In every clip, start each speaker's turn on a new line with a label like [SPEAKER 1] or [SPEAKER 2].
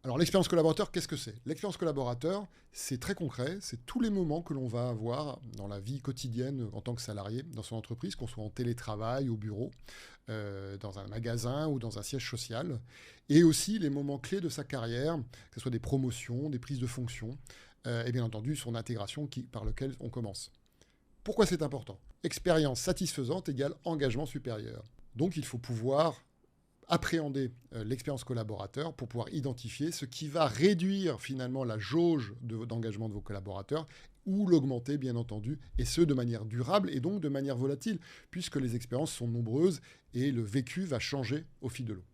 [SPEAKER 1] Alors l'expérience collaborateur, qu'est-ce que c'est? L'expérience collaborateur, c'est très concret, c'est tous les moments que l'on va avoir dans la vie quotidienne en tant que salarié dans son entreprise, qu'on soit en télétravail, au bureau, dans un magasin ou dans un siège social, et aussi les moments clés de sa carrière, que ce soit des promotions, des prises de fonction, et bien entendu son intégration par lequel on commence. Pourquoi c'est important? Expérience satisfaisante égale engagement supérieur. Donc il faut pouvoir appréhender l'expérience collaborateur pour pouvoir identifier ce qui va réduire finalement la jauge d'engagement de vos collaborateurs ou l'augmenter bien entendu, et ce de manière durable et donc de manière volatile, puisque les expériences sont nombreuses et le vécu va changer au fil de l'eau.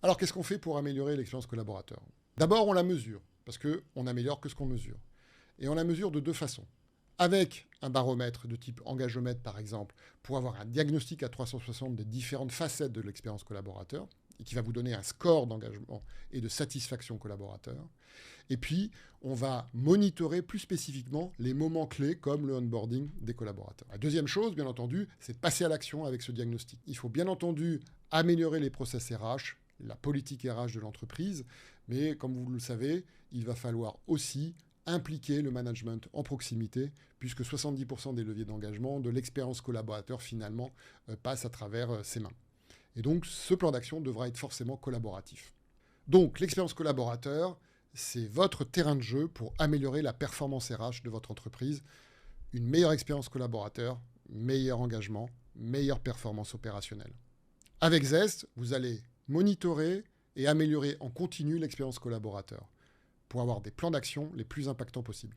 [SPEAKER 1] Alors qu'est-ce qu'on fait pour améliorer l'expérience collaborateur? D'abord on la mesure, parce qu'on n'améliore que ce qu'on mesure. Et on la mesure de deux façons. Avec un baromètre de type Engagemètre par exemple, pour avoir un diagnostic à 360 des différentes facettes de l'expérience collaborateur, et qui va vous donner un score d'engagement et de satisfaction collaborateur. Et puis, on va monitorer plus spécifiquement les moments clés comme le onboarding des collaborateurs. La deuxième chose, bien entendu, c'est de passer à l'action avec ce diagnostic. Il faut bien entendu améliorer les process RH, la politique RH de l'entreprise, mais comme vous le savez, il va falloir aussi impliquer le management en proximité, puisque 70% des leviers d'engagement, de l'expérience collaborateur finalement, passent à travers ses mains. Et donc, ce plan d'action devra être forcément collaboratif. Donc, l'expérience collaborateur, c'est votre terrain de jeu pour améliorer la performance RH de votre entreprise. Une meilleure expérience collaborateur, meilleur engagement, meilleure performance opérationnelle. Avec Zest, vous allez monitorer et améliorer en continu l'expérience collaborateur pour avoir des plans d'action les plus impactants possibles.